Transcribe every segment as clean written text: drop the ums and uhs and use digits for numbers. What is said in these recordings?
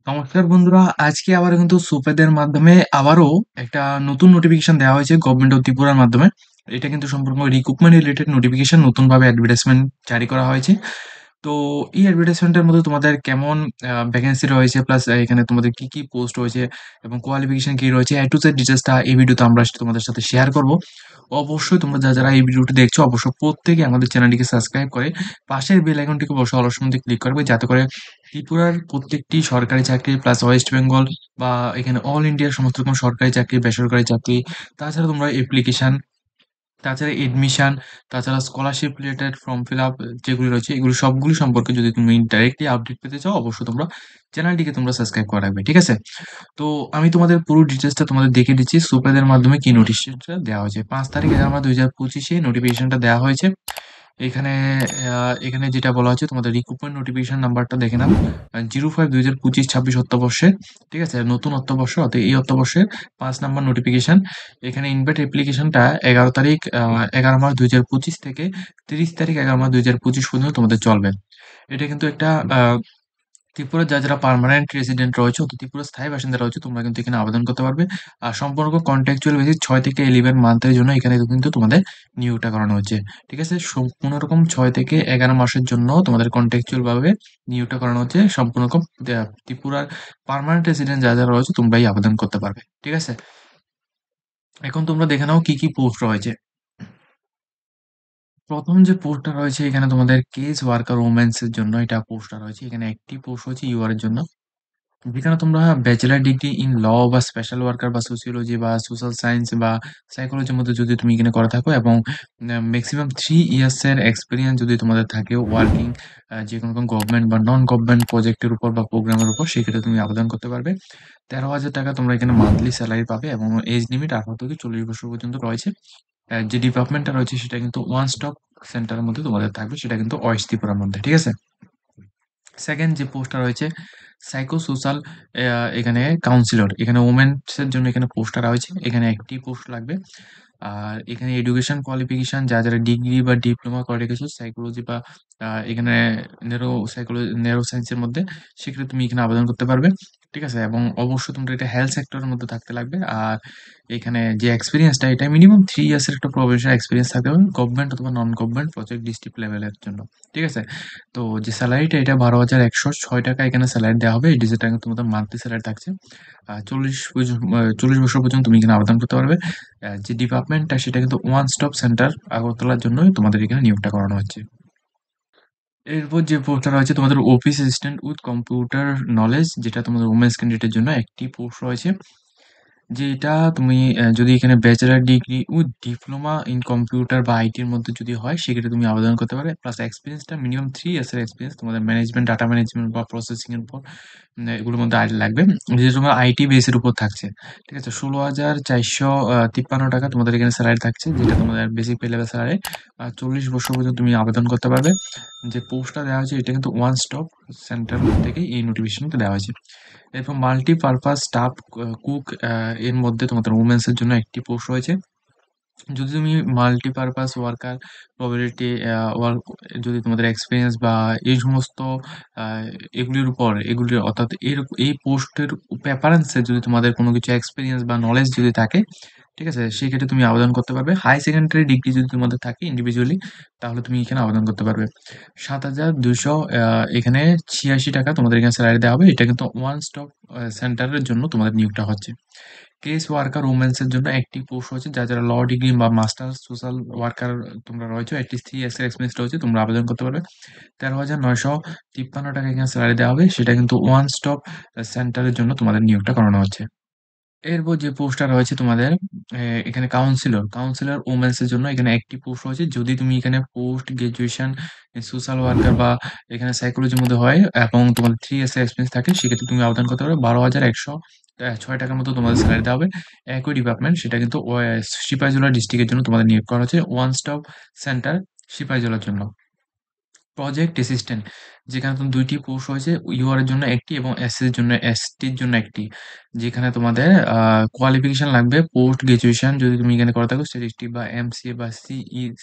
নমস্কার বন্ধুরা, আজকে আবার কিন্তু সুপেদের মাধ্যমে আবারও একটা নতুন নোটিফিকেশন দেওয়া হয়েছে গভর্নমেন্ট অফ ত্রিপুরার মাধ্যমে। এটা কিন্তু সম্পূর্ণ রিক্রুটমেন্ট রিলেটেড নোটিফিকেশন, নতুনভাবে অ্যাডভার্টাইজমেন্ট জারি করা হয়েছে। তো এই অ্যাডভার্টাইজমেন্টের মধ্যে তোমাদের কেমন ভ্যাকেন্সি রয়েছে, প্লাস এখানে তোমাদের কি কি পোস্ট রয়েছে এবং কোয়ালিফিকেশন কি রয়েছে, এ টু জেড ডিটেলসটা এই ভিডিওতে আমরা তোমাদের সাথে শেয়ার করব। অবশ্যই তোমরা যারা এই ভিডিওটি দেখছো, অবশ্যই প্রত্যেকে আমাদের চ্যানেলটিকে সাবস্ক্রাইব করে পাশের বেল আইকনটিকে অবশ্যই অলস মধ্যে ক্লিক করবে, যাতে করে ত্রিপুরার প্রত্যেকটি সরকারি চাকরি প্লাস ওয়েস্ট বেঙ্গল বা এখানে অল ইন্ডিয়ার সমস্ত রকম সরকারি চাকরি, বেসরকারি চাকরি, তাছাড়া তোমরা অ্যাপ্লিকেশন, তাছাড়া এডমিশন, তাছাড়া scholarship related form fill up যেগুলি রয়েছে, এগুলো সবগুলি সম্পর্কে যদি তুমি ডাইরেক্টলি আপডেট পেতে চাও, অবশ্যই তোমরা চ্যানেলটিকে তোমরা সাবস্ক্রাইব করে রাখবে, ঠিক আছে? তো আমি তোমাদের পুরো ডিটেলসটা তোমাদের দেখিয়ে দিচ্ছি সুপেদের মাধ্যমে কি নোটিশটা দেওয়া হয়েছে। ৫ তারিখ ১১/মাস ২০২৫ নোটিফিকেশনটা দেওয়া হয়েছে। এখানে এখানে যেটা বলা হচ্ছে, তোমাদের রিক্রুটমেন্ট নোটিফিকেশন নাম্বারটা দেখে নাও। 05/2025-26 অর্থবর্ষে, ঠিক আছে? নতুন অর্থবর্ষ, অর্থাৎ এই অর্থবর্ষের ৫ নাম্বার নোটিফিকেশন। এখানে ইনভাইট অ্যাপ্লিকেশনটা ১১ তারিখ ১১ মাস ২০২৫ থেকে ৩০ তারিখ ১১ মাস ২০২৫ পর্যন্ত তোমাদের চলবে। এটা কিন্তু একটা ত্রিপুরার যারা পার্মানেন্ট রেসিডেন্ট রয়েছে, অর্থাৎ ত্রিপুরার স্থায়ী বাসিন্দা রয়েছে, তোমরা কিন্তু এখানে আবেদন করতে পারবে। আর সম্পূর্ণ কন্ট্রাকচুয়াল বেসিস ৬ থেকে 11 মান্থের জন্য এখানে কিন্তু তোমাদের নিয়োগটা করানো হচ্ছে। ঠিক আছে? সম্পূর্ণ রকম ৬ থেকে ১১ মাসের জন্য তোমাদের কন্ট্রাকচুয়াল ভাবে নিয়োগটা করানো হচ্ছে। সম্পূর্ণ রকম ত্রিপুরার পার্মানেন্ট রেসিডেন্ট যারা রয়েছে, তোমরাই আবেদন করতে পারবে। ঠিক আছে? এখন তোমরা দেখে নাও কি, কি পোস্ট রয়েছে। ১ম যে পোস্টটা রয়েছে এখানে তোমাদের কেস ওয়ার্কার ওমেনস এর জন্য এটা পোস্টটা রয়েছে। এখানে একটি পোস্ট হচ্ছে ইউআর এর জন্য। যেখানে তোমরা ব্যাচেলর ডিগ্রি ইন ল বা স্পেশাল ওয়ার্কার বা সোসিওলজি বা সোশ্যাল সায়েন্স বা সাইকোলজির মধ্যে যদি তুমি এখানে করে থাকো এবং ম্যাক্সিমাম 3 ইয়ার্স এর এক্সপেরিয়েন্স যদি তোমাদের থাকে ওয়ার্কিং যেকোনো রকম গভর্নমেন্ট বা নন গভর্নমেন্ট প্রজেক্টের উপর বা প্রোগ্রামের উপর, সেক্ষেত্রে তুমি আবেদন করতে পারবে। ১৩,০০০ টাকা তোমরা এখানে মান্থলি স্যালারি পাবে এবং এজ লিমিট ১৮ থেকে ৪০ বছর পর্যন্ত রয়েছে। যে ডিপার্টমেন্টটা রয়েছে সেটা কিন্তু ওয়ান স্টপ সেন্টারের মধ্যে তোমাদের থাকবে, সেটা কিন্তু ওয়েস্ট ত্রিপুরার মধ্যে। ঠিক আছে? সেকেন্ড যে পোস্টটা রয়েছে সাইকো সোশ্যাল এখানে কাউন্সিলর, এখানে ওমেনস এর জন্য এখানে পোস্টটা রয়েছে। এখানে একটি পোস্ট লাগবে। আর এখানে এডুকেশন কোয়ালিফিকেশন যারা ডিগ্রি বা ডিপ্লোমা করে রেখেছো সাইকোলজি বা এখানে নেরো সায়েন্স এর মধ্যে, সেক্ষেত্রে তুমি এখানে আবেদন করতে পারবে। ঠিক আছে? এবং অবশ্যই তোমার এটা হেলথ সেক্টরের মধ্যে থাকতে লাগবে। আর এখানে যে এক্সপেরিয়েন্সটা, এটা মিনিমাম 3 ইয়ার্স এর একটা প্রফেশনাল এক্সপেরিয়েন্স থাকতে হবে, গভর্নমেন্ট অথবা নন গভর্নমেন্ট প্রজেক্ট ডিস্ট্রিক্ট লেভেলের জন্য। ঠিক আছে? তো যে স্যালারিটা এটা ১২,১০৬ টাকা এখানে স্যালারি দেওয়া হবে। এই ডিজিটটা কিন্তু তোমাদের মান্থলি স্যালারি থাকছে। ৪০ বছর পর্যন্ত তুমি এখানে আবেদন করতে পারবে। যে ডিপার্টমেন্টটা সেটা কিন্তু ওয়ান স্টপ সেন্টার আগরতলার জন্যই তোমাদের এখানে নিয়োগটা করানো হচ্ছে। এরপর যে পোস্টটা রয়েছে তোমাদের office assistant with computer knowledge, যেটা তোমাদের ওমেন্স ক্যান্ডিডেটের জন্য একটি পোস্ট রয়েছে। যেটা তুমি যদি এখানে bachelor degree with diploma in computer বা আইটির মধ্যে যদি হয়, সেক্ষেত্রে তুমি আবেদন করতে পারবে। প্লাস এক্সপেরিয়েন্সটা মিনিমাম 3 ইয়ার্সের এক্সপেরিয়েন্স তোমাদের ম্যানেজমেন্ট, ডাটা ম্যানেজমেন্ট বা প্রসেসিং এর উপর, এগুলোর মধ্যে লাগবে। যেটা তোমার আইটি বেসের উপর থাকছে। ঠিক আছে? ১৬,৪৫৩ টাকা তোমাদের এখানে স্যালারি থাকছে, যেটা তোমাদের বেসিক পে লেভেল স্যালারি। ৪০ বছর পর্যন্ত তুমি আবেদন করতে পারবে। যে পোস্টটা দেওয়া হয়েছে এটা কিন্তু ওয়ান স্টপ সেন্টার থেকেই এই নোটিফিকেশনটা দেওয়া হয়েছে। এরপর মাল্টিপারপাস স্টাফ কুক এর মধ্যে তোমাদের ওমেন্স এর জন্য একটি পোস্ট রয়েছে। যদি তুমি মাল্টিপারপাস ওয়ার্কার প্রবাবিলিটি ওয়ার্ক, যদি তোমাদের এক্সপেরিয়েন্স বা এই সমস্ত আ এগুলির উপর এগুলির অর্থাৎ এই পোস্টের প্রেফারেন্স এ যদি তোমাদের কোনো কিছু এক্সপেরিয়েন্স বা নলেজ যদি থাকে, ঠিক আছে? সেক্ষেত্রে তুমি আবেদন করতে পারবে। হাই সেকেন্ডারি ডিগ্রি যদি তোমাদের থাকে ইন্ডিভিজুয়ালি, তাহলে তুমি এখানে আবেদন করতে পারবে। ৭,২০০ এখানে ৮৬ টাকা তোমাদের এখানে স্যালারি দেওয়া হবে। এটা কিন্তু ওয়ান স্টপ সেন্টারের জন্য তোমাদের নিয়োগটা হচ্ছে। কেস ওয়ার্কার ওমেন্স এর জন্য একটি পোস্ট রয়েছে। যারা ল ডিগ্রি বা মাস্টার্স সোশ্যাল ওয়ার্কার তোমরা রয়েছো, এটলিস্ট 3 ইয়ার্স এর এক্সপেরিয়েন্স রয়েছে, তোমরা আবেদন করতে পারবে। ১৩,৯৫৩ টাকা এখানে স্যালারি দেওয়া হবে। সেটা কিন্তু ওয়ান স্টপ সেন্টারের জন্য তোমাদের নিয়োগটা করানো হচ্ছে। এরপর যে পোস্টটা রয়েছে তোমাদের এখানে কাউন্সিলর ওমেনস এর জন্য এখানে একটি পোস্ট রয়েছে। যদি তুমি এখানে পোস্ট গ্র্যাজুয়েশন সোশ্যাল ওয়ার্কার বা এখানে সাইকোলজির মধ্যে হয় এবং তোমাদের 3 ইয়ার্স এর এক্সপেরিয়েন্স থাকে, সেক্ষেত্রে তুমি আবেদন করতে পারো। ১২,১০৬ টাকার মতো তোমাদের স্যালারি দেওয়া হবে। একই ডিপার্টমেন্ট, সেটা কিন্তু সিপাহীজলা ডিস্ট্রিক্টের জন্য তোমাদের নিয়োগ করা হচ্ছে। ওয়ান স্টপ সেন্টার সিপাহীজলার জন্য। প্রজেক্ট অ্যাসিস্ট্যান্ট, যেখানে তোমার ২ টি পোস্ট রয়েছে। ইউআর এর জন্য একটি এবং এসটির জন্য একটি। যেখানে তোমাদের কোয়ালিফিকেশন লাগবে পোস্ট গ্র্যাজুয়েশন যদি তুমি এখানে করে থাকো স্ট্যাটিস্টিক্স বা এমসিএ বা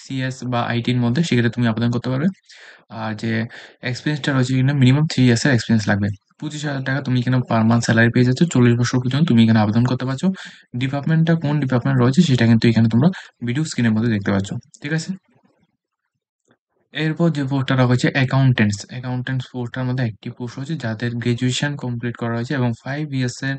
সিএস বা আইটির মধ্যে, সেক্ষেত্রে তুমি আবেদন করতে পারবে। আর যে এক্সপেরিয়েন্সটা রয়েছে এখানে মিনিমাম 3 ইয়ার্স এর এক্সপেরিয়েন্স লাগবে। ৳25,000 তুমি এখানে পার মান্থ সেলারি পেয়ে যাচ্ছ। 40 বছর পর্যন্ত তুমি এখানে আবেদন করতে পারছো। ডিপার্টমেন্টটা কোন ডিপার্টমেন্ট রয়েছে সেটা কিন্তু এখানে তোমরা ভিডিও স্ক্রিনের মধ্যে দেখতে পাচ্ছ। ঠিক আছে? এরপর যে পোস্টটা রাখা হয়েছে অ্যাকাউন্ট্যান্টস। অ্যাকাউন্ট্যান্টস পোস্টটার মধ্যে একটি পোস্ট হচ্ছে যাদের গ্র্যাজুয়েশন কমপ্লিট করা হয়েছে এবং 5 ইয়ার্স এর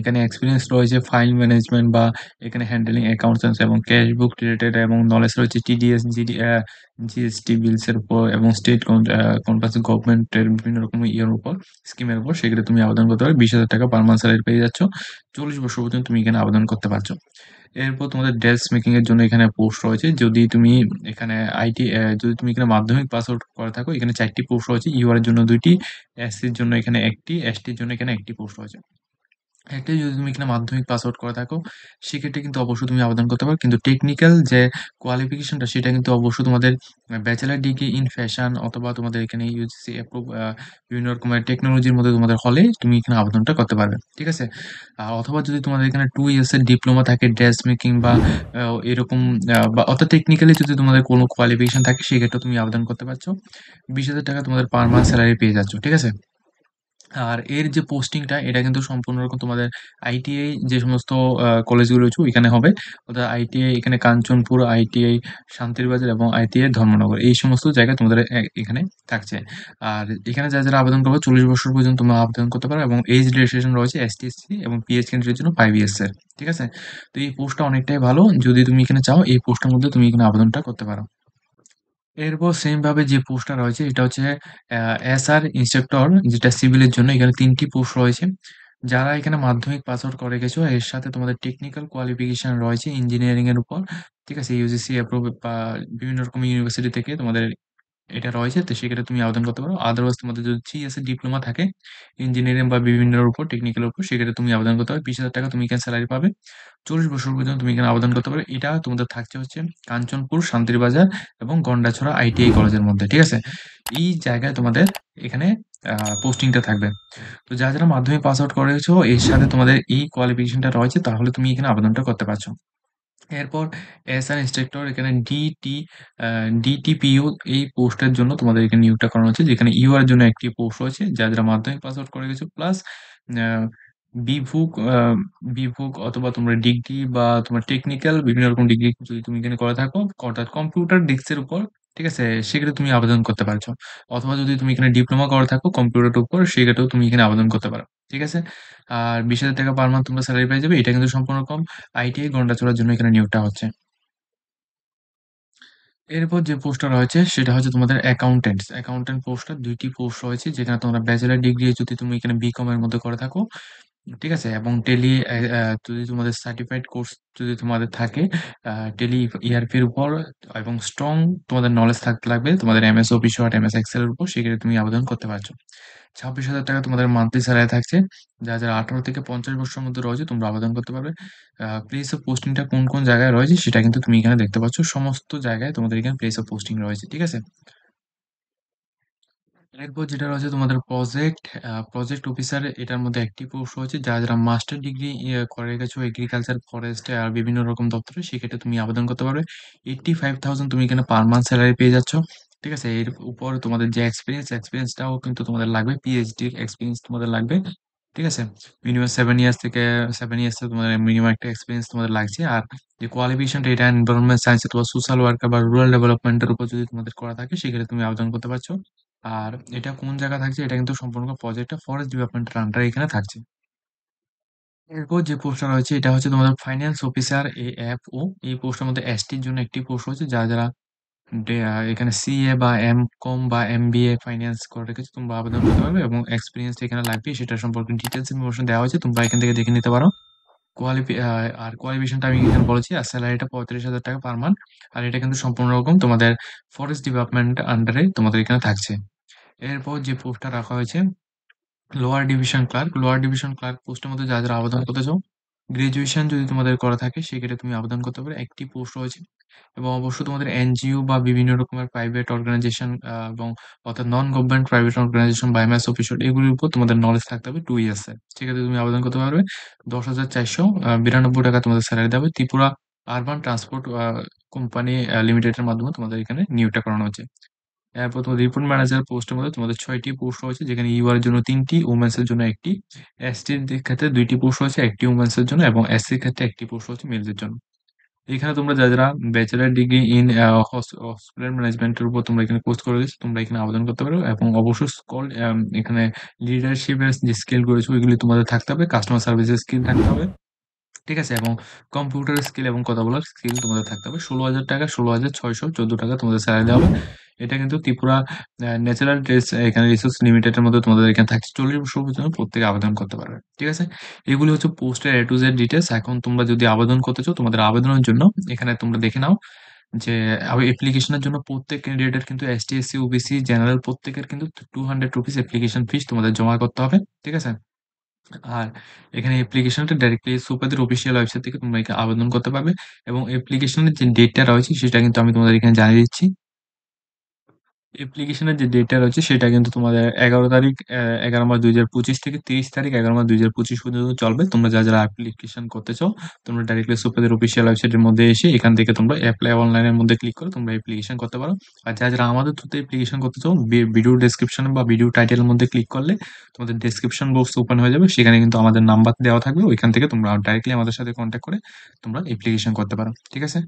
এখানে এক্সপেরিয়েন্স রয়েছে ফাইল ম্যানেজমেন্ট বা এখানে হ্যান্ডলিং অ্যাকাউন্টস এবং ক্যাশ বুক রিলেটেড এবং নলেজ রয়েছে টিডিএস, জিএসটি বিলস এর উপর এবং স্টেট কম্পাস গভর্নমেন্টের বিভিন্ন রকম ইয়ের উপর স্কিমের উপর সেগুলো তুমি আবেদন করতে পারো। ৳20,000 পার মান্থ স্যালারি পেয়ে যাচ্ছ। 40 বছর পর্যন্ত তুমি এখানে আবেদন করতে পারছো। এরপর তোমাদের ডেস্ক মেকিং এর জন্য এখানে পোস্ট রয়েছে। যদি তুমি এখানে যদি তুমি এখানে মাধ্যমিক পাস আউট করে থাকো, এখানে ৪ টি পোস্ট রয়েছে। ইউআর এর জন্য ২ টি, এসসির জন্য এখানে ১ টি, এসটির জন্য এখানে ১ টি পোস্ট রয়েছে। একটাই যদি তুমি এখানে মাধ্যমিক পাস আউট করে থাকো, সেক্ষেত্রে কিন্তু অবশ্যই তুমি আবেদন করতে পারো। কিন্তু টেকনিক্যাল যে কোয়ালিফিকেশনটা সেটা কিন্তু অবশ্যই তোমাদের ব্যাচেলর ডিগ্রি ইন ফ্যাশন অথবা তোমাদের এখানে ইউজিসি অ্যাপ্রুভ বিভিন্ন রকমের টেকনোলজির মধ্যে তোমাদের হলে তুমি এখানে আবেদনটা করতে পারবে। ঠিক আছে? অথবা যদি তোমাদের এখানে 2 ইয়ার্স এর ডিপ্লোমা থাকে ড্রেস মেকিং বা এরকম বা অর্থাৎ টেকনিক্যালি যদি তোমাদের কোনো কোয়ালিফিকেশন থাকে সেক্ষেত্রেও তুমি আবেদন করতে পারছো। ৳20,000 তোমাদের পার মান্থ সেলারি পেয়ে যাচ্ছ। ঠিক আছে? আর এর যে পোস্টিংটা এটা কিন্তু সম্পূর্ণরকম তোমাদের আইটিআই যে সমস্ত কলেজগুলো রয়েছে ওইখানে হবে। অর্থাৎ আইটিআই এখানে কাঞ্চনপুর, আইটিআই শান্তিরবাজার এবং আইটিআই ধর্মনগর। এই সমস্ত জায়গায় তোমাদের এখানে থাকছে। আর এখানে যারা আবেদন করবে ৪০ বছর পর্যন্ত তোমরা আবেদন করতে পারো এবং এজ রিল্যাক্সেশন রয়েছে এসটি, এসসি এবং পিএইচ ক্যান্ডিডেটের জন্য 5 ইয়ার্স এর। ঠিক আছে? তো এই পোস্টটা অনেকটাই ভালো। যদি তুমি এখানে চাও এই পোস্টটার মধ্যে তুমি এখানে আবেদনটা করতে পারো। এরপর সেম ভাবে যে পোস্টটা রয়েছে এটা হচ্ছে আ এসআর ইন্সট্রাক্টর যেটা সিভিলের জন্য এখানে ৩ টি পোস্ট রয়েছে। যারা এখানে মাধ্যমিক পাস আউট করে গেছো এর সাথে তোমাদের টেকনিক্যাল কোয়ালিফিকেশন রয়েছে ইঞ্জিনিয়ারিং এর উপর। ঠিক আছে? ইউজিসি অ্যাপ্রুভ বা বিভিন্ন রকম ইউনিভার্সিটি থেকে তোমাদের এটা রয়েছে। তো সেক্ষেত্রে তুমি আবেদন করতে পারো। আদারওয়াইজ তোমাদের যদি 3 ইয়ার্স এর ডিপ্লোমা থাকে ইঞ্জিনিয়ারিং বা বিভিন্নর উপর টেকনিক্যাল উপর সেক্ষেত্রে তুমি আবেদন করতে পারো। ৳20,000 তুমি এখানে সেলারি পাবে। ৪০ বছর পর্যন্ত তুমি এখানে আবেদন করতে পারো। এটা তোমাদের থাকছে হচ্ছে কাঞ্চনপুর, শান্তিরবাজার এবং গন্ডাছড়া আইটিআই কলেজের মধ্যে। ঠিক আছে? এই জায়গায় তোমাদের এখানে আ পোস্টিংটা থাকবে। তো যারা মাধ্যমিক পাস আউট করেছো এর সাথে তোমাদের এই কোয়ালিফিকেশনটা রয়েছে তাহলে তুমি এখানে আবেদনটা করতে পারছো। এরপর এসআর ইন্সট্রাক্টর এখানে আ ডিটিপিইউ এই পোস্টের জন্য তোমাদের এখানে নিয়োগটা করানো হচ্ছে। যেখানে ইউআর এর জন্য একটি পোস্ট রয়েছে। যারা মাধ্যমিক পাস আউট করে গেছো প্লাস আ বিভুক আ বিভুক অথবা তোমরা ডিগ্রি বা তোমার টেকনিক্যাল বিভিন্ন রকম ডিগ্রি যদি তুমি এখানে করে থাকো, অর্থাৎ কম্পিউটার ডেস্কের উপর, ঠিক আছে? সেক্ষেত্রে তুমি আবেদন করতে পারছো। অথবা যদি তুমি এখানে ডিপ্লোমা করে থাকো কম্পিউটারের উপর সেক্ষেত্রেও তুমি এখানে আবেদন করতে পারো। ঠিক আছে? আর ৳20,000 পার মান্থ তোমরা সেলারি পেয়ে যাবে। এটা কিন্তু সম্পূর্ণ কম আইটিআই গন্ডাছড়ার জন্য এখানে নিয়োগটা হচ্ছে। এরপর যে পোস্টটা রয়েছে সেটা হচ্ছে তোমাদের অ্যাকাউন্ট্যান্টস। অ্যাকাউন্ট্যান্ট পোস্টটা ২ টি পোস্ট রয়েছে যেখানে তোমরা ব্যাচেলর ডিগ্রি যদি তুমি এখানে বিকম এর মধ্যে করে থাকো, ঠিক আছে? এবং টেলি যদি তোমাদের সার্টিফাইড কোর্স যদি তোমাদের থাকে টেলি ইআরপি এর উপর এবং স্ট্রং তোমাদের নলেজ থাকতে লাগবে তোমাদের MS Office Word, MS Excel এর উপর সেক্ষেত্রে তুমি আবেদন করতে পারছো। ৳২৬,০০০ তোমাদের মান্থলি স্যালারি থাকছে। যারা ১৮ থেকে ৫০ বছরের মধ্যে রয়েছে তোমরা আবেদন করতে পারবে। প্লেস অফ পোস্টিংটা কোন জায়গায় রয়েছে সেটা কিন্তু তুমি এখানে দেখতে পাচ্ছ। সমস্ত জায়গায় তোমাদের এখানে প্লেস অফ পোস্টিং রয়েছে। ঠিক আছে? এরপর যেটা রয়েছে তোমাদের প্রজেক্ট অফিসার এটার মধ্যে একটি পোস্ট রয়েছে। যারা মাস্টার ডিগ্রি করে গেছো এগ্রিকালচার, ফরেস্টে আর বিভিন্ন রকম দপ্তরে সেক্ষেত্রে তুমি আবেদন করতে পারবে। 85,000 তুমি এখানে পার মান্থ সেলারি পেয়ে যাচ্ছ। ঠিক আছে? এর উপর তোমাদের যে এক্সপেরিয়েন্সটাও কিন্তু তোমাদের লাগবে। পিএইচডির এক্সপেরিয়েন্স তোমাদের লাগবে। ঠিক আছে? মিনিমাম 7 ইয়ার্স এর তোমাদের মিনিমাম একটা এক্সপেরিয়েন্স তোমাদের লাগছে। আর যে কোয়ালিফিকেশনটা এটা এনভায়রনমেন্ট সায়েন্স অথবা সোশ্যাল ওয়ার্কার বা রুরাল ডেভেলপমেন্ট এর উপর যদি তোমাদের করা থাকে সেক্ষেত্রে তুমি আবেদন করতে পারছো। আর এটা কোন জায়গায় থাকছে? এটা কিন্তু সম্পূর্ণ প্রজেক্টটা ফরেস্ট ডিপার্টমেন্টের আন্ডারে এখানে থাকছে। এরপর যে পোস্টটা রয়েছে এটা হচ্ছে তোমাদের ফাইন্যান্স অফিসার এএফও। এই পোস্টের মধ্যে এসটির জন্য একটি পোস্ট রয়েছে। যারা এখানে সিএ বা এমকম বা এমবিএ ফাইন্যান্স করে রেখেছো তোমরা আবেদন করতে পারবে এবং এক্সপেরিয়েন্স এখানে লাগবে সেটা সম্পর্কে ডিটেইলস ইনফরমেশন দেওয়া হয়েছে। তোমরা এখান থেকে দেখে নিতে পারো। কোয়ালিফি আ আর কোয়ালিফিকেশনটা আমি এখানে বলেছি। আর সেলারিটা ৳৩৫,০০০ পার মান্থ। আর এটা কিন্তু সম্পূর্ণ রকম তোমাদের ফরেস্ট ডিপার্টমেন্ট আন্ডারে তোমাদের এখানে থাকছে। এরপর যে পোস্টটা রাখা হয়েছে লোয়ার ডিভিশন ক্লার্ক পোস্টের মধ্যে যারা আবেদন করতে চাও, গ্র্যাজুয়েশন যদি তোমাদের করা থাকে সেক্ষেত্রে তুমি আবেদন করতে পারো। একটি পোস্ট রয়েছে এবং অবশ্যই তোমাদের এনজিও বা বিভিন্ন রকমের প্রাইভেট অর্গানাইজেশন এবং অর্থাৎ নন গভর্নমেন্ট প্রাইভেট অর্গানাইজেশন বা এমএস অফিস এগুলির উপর তোমাদের নলেজ থাকতে হবে 2 ইয়ার্স এর। সেক্ষেত্রে তুমি আবেদন করতে পারবে। ৳১০,৪৯২ তোমাদের সেলারি দেবে। ত্রিপুরা আরবান ট্রান্সপোর্ট কোম্পানি লিমিটেডের মাধ্যমে তোমাদের এখানে নিয়োগটা করানো হচ্ছে। প্রথমত রিপোর্ট ম্যানেজার পোস্টের মধ্যে তোমাদের ৬ টি পোস্ট রয়েছে, যেখানে ইউআর এর জন্য ৩ টি, ওমেনস এর জন্য ১ টি, এসটির ক্ষেত্রে ২ টি পোস্ট রয়েছে, ১ টি ওমেনস এর জন্য এবং এসসির ক্ষেত্রে ১ টি পোস্ট রয়েছে মেলস এর জন্য। এখানে তোমরা যারা ব্যাচেলর ডিগ্রি ইন হসপিটাল ম্যানেজমেন্টের উপর তোমরা এখানে কোর্স করে দিচ্ছ, তোমরা এখানে আবেদন করতে পারো এবং অবশ্যই এখানে লিডারশিপের যে স্কিল করেছো ওইগুলি তোমাদের থাকতে হবে, কাস্টমার সার্ভিসের স্কিল থাকতে হবে। ঠিক আছে? এবং কম্পিউটার স্কিল এবং কথা বলার স্কিল তোমাদের থাকতে হবে। ১৬,০০০ টাকা, ১৬,৬১৪ টাকা তোমাদের স্যালারি দেওয়া হবে। এটা কিন্তু ত্রিপুরা ন্যাচারাল এখানে রিসোর্স লিমিটেড এর মধ্যে তোমাদের এখানে থাকছে। ৪০ বছর পর্যন্ত প্রত্যেকে আবেদন করতে পারবে। ঠিক আছে? এগুলি হচ্ছে পোস্টের A to Z ডিটেইলস। এখন তোমরা যদি আবেদন করতে চাও, তোমাদের আবেদনের জন্য এখানে তোমরা দেখে নাও যে অ্যাপ্লিকেশনের জন্য প্রত্যেক ক্যান্ডিডেটের কিন্তু এসটি, এসসি, ওবিসি, জেনারেল প্রত্যেকের কিন্তু ৳200 অ্যাপ্লিকেশন ফিস তোমাদের জমা করতে হবে। ঠিক আছে? আর এখানে অ্যাপ্লিকেশনটা ডাইরেক্টলি সুপারদের অফিসিয়াল ওয়েবসাইট থেকে তোমরা এখানে আবেদন করতে পারবে এবং অ্যাপ্লিকেশনের যে ডেটটা রয়েছে সেটা কিন্তু আমি তোমাদের এখানে জানিয়ে দিচ্ছি। অ্যাপ্লিকেশনের যে ডেটটা রয়েছে সেটা কিন্তু তোমাদের ১১ তারিখ ১১ মাস ২০২৫ থেকে ৩০ তারিখ ১১ মাস ২০২৫ পর্যন্ত চলবে। তোমরা যারা অ্যাপ্লিকেশন করতে চাও, তোমরা ডাইরেক্টলি সুপারদের অফিসিয়াল ওয়েবসাইটের মধ্যে এসে এখান থেকে তোমরা এপ্লাই অনলাইনের মধ্যে ক্লিক করে তোমরা অ্যাপ্লিকেশন করতে পারো। আর যারা আমাদের থ্রুতে অ্যাপ্লিকেশন করতে চাও, ভিডিও ডেসক্রিপশন বা ভিডিও টাইটেলের মধ্যে ক্লিক করলে তোমাদের ডেসক্রিপশন বক্স ওপেন হয়ে যাবে। সেখানে কিন্তু আমাদের নাম্বার দেওয়া থাকবে। ওইখান থেকে তোমরা ডাইরেক্টলি আমাদের সাথে কনট্যাক্ট করে তোমরা অ্যাপ্লিকেশন করতে পারো। ঠিক আছে?